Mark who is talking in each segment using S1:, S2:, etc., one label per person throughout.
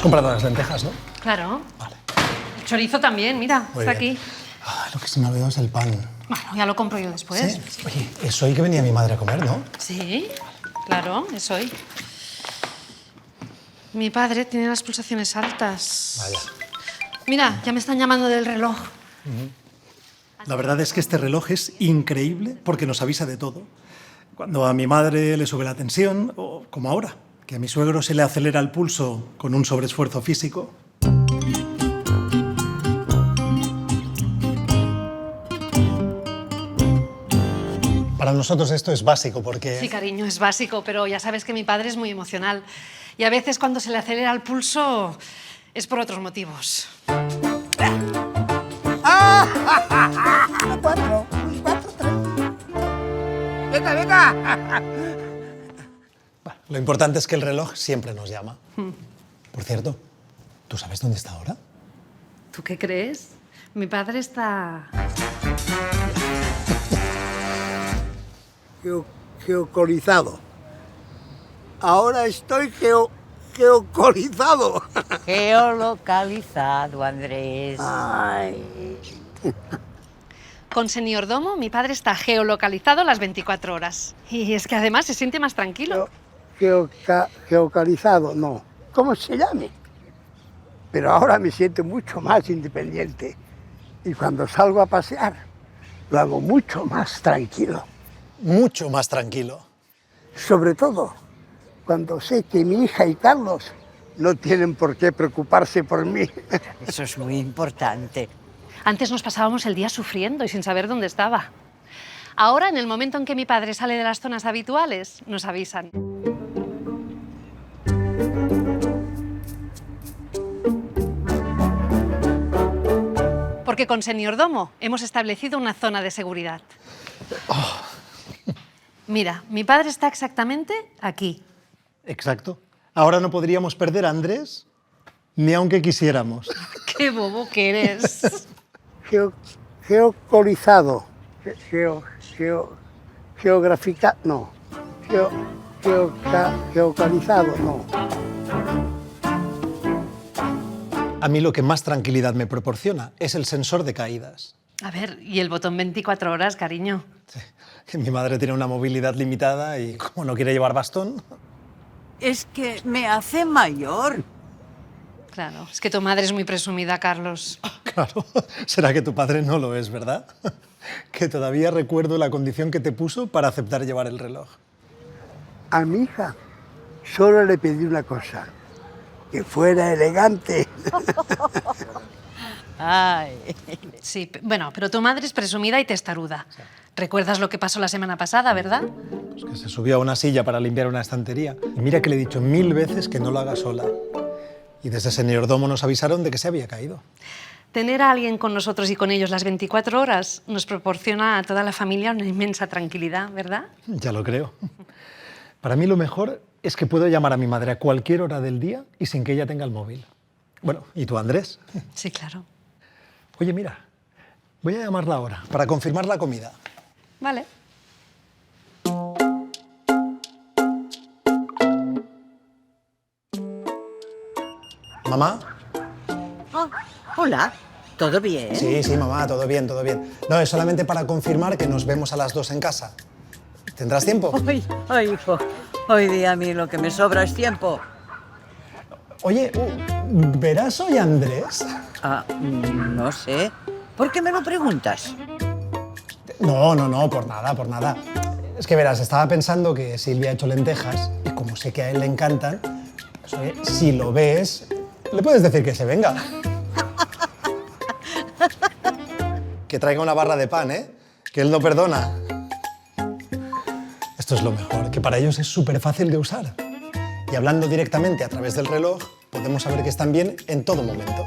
S1: comprado las lentejas, ¿no?
S2: Claro.
S1: Vale.
S2: El chorizo también, mira,
S1: Muy
S2: está
S1: bien.
S2: aquí.
S1: Ah, lo que se me ha olvidado es el pan.
S2: Bueno, ya lo compro yo después.
S1: ¿Sí? Oye, es hoy que venía mi madre a comer, ¿no?
S2: Sí, claro, es hoy. Mi padre tiene las pulsaciones altas.
S1: Vaya.
S2: Mira, ya me están llamando del reloj.
S1: La verdad es que este reloj es increíble porque nos avisa de todo. Cuando a mi madre le sube la tensión, o como ahora, que a mi suegro se le acelera el pulso con un sobreesfuerzo físico. Para nosotros esto es básico porque...
S2: Sí, cariño, es básico, pero ya sabes que mi padre es muy emocional. Y a veces cuando se le acelera el pulso es por otros motivos.
S3: Cuatro, tres. Venga, venga.
S1: Lo importante es que el reloj siempre nos llama. Por cierto, ¿tú sabes dónde está ahora?
S2: ¿Tú qué crees? Mi padre está...
S3: Geocolizado. Ahora estoy geocolizado.
S4: Geolocalizado, Andrés.
S3: Ay.
S2: Con Seniordomo, mi padre está geolocalizado las 24 horas. Y es que además se siente más tranquilo.
S3: Geocalizado, no. ¿Cómo se llame? Pero ahora me siento mucho más independiente. Y cuando salgo a pasear, lo hago mucho más tranquilo.
S1: Mucho más tranquilo.
S3: Sobre todo cuando sé que mi hija y Carlos no tienen por qué preocuparse por mí.
S4: Eso es muy importante.
S2: Antes nos pasábamos el día sufriendo y sin saber dónde estaba. Ahora, en el momento en que mi padre sale de las zonas habituales, nos avisan. Porque con Seniordomo hemos establecido una zona de seguridad. Mira, mi padre está exactamente aquí.
S1: Exacto. Ahora no podríamos perder a Andrés ni aunque quisiéramos.
S2: ¡Qué bobo que eres!
S3: Geocolizado. Geográfica, no. Geocalizado, no.
S1: A mí lo que más tranquilidad me proporciona es el sensor de caídas.
S2: A ver, ¿y el botón 24 horas, cariño?
S1: Sí, que mi madre tiene una movilidad limitada y como no quiere llevar bastón...
S4: Es que me hace mayor.
S2: Claro, es que tu madre es muy presumida, Carlos.
S1: Claro, será que tu padre no lo es, ¿verdad? Que todavía recuerdo la condición que te puso para aceptar llevar el reloj.
S3: A mi hija solo le pedí una cosa, que fuera elegante.
S4: Ay.
S2: Sí, bueno, pero tu madre es presumida y testaruda. ¿Recuerdas lo que pasó la semana pasada, verdad?
S1: Pues que se subió a una silla para limpiar una estantería. Y mira que le he dicho 1000 veces que no lo haga sola. Y desde Seniordomo nos avisaron de que se había caído.
S2: Tener a alguien con nosotros y con ellos las 24 horas nos proporciona a toda la familia una inmensa tranquilidad, ¿verdad?
S1: Ya lo creo. Para mí lo mejor es que puedo llamar a mi madre a cualquier hora del día y sin que ella tenga el móvil. Bueno, ¿y tú, Andrés?
S2: Sí, claro.
S1: Oye, mira, voy a llamarla ahora para confirmar la comida.
S2: Vale.
S1: ¿Mamá?
S4: Oh, hola, ¿todo bien?
S1: Sí, sí, mamá, todo bien, todo bien. No, es solamente para confirmar que nos vemos a las 2 en casa. ¿Tendrás tiempo?
S4: Ay, hijo, hoy día a mí lo que me sobra es tiempo.
S1: Oye, ¿verás hoy a Andrés?
S4: No sé. ¿Por qué me lo preguntas?
S1: No, por nada, por nada. Es que verás, estaba pensando que Silvia ha hecho lentejas y como sé que a él le encantan, pues, oye, si lo ves, le puedes decir que se venga. Que traiga una barra de pan, ¿eh? Que él no perdona. Esto es lo mejor, que para ellos es súper fácil de usar. Y hablando directamente a través del reloj, podemos saber que están bien en todo momento.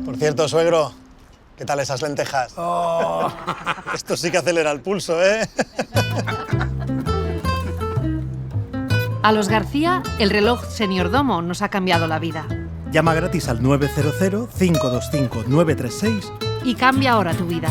S1: Por cierto, suegro, ¿qué tal esas lentejas?
S3: Oh.
S1: Esto sí que acelera el pulso, ¿eh?
S2: A los García, el reloj Seniordomo nos ha cambiado la vida.
S1: Llama gratis al 900 525 936
S2: Y cambia ahora tu vida.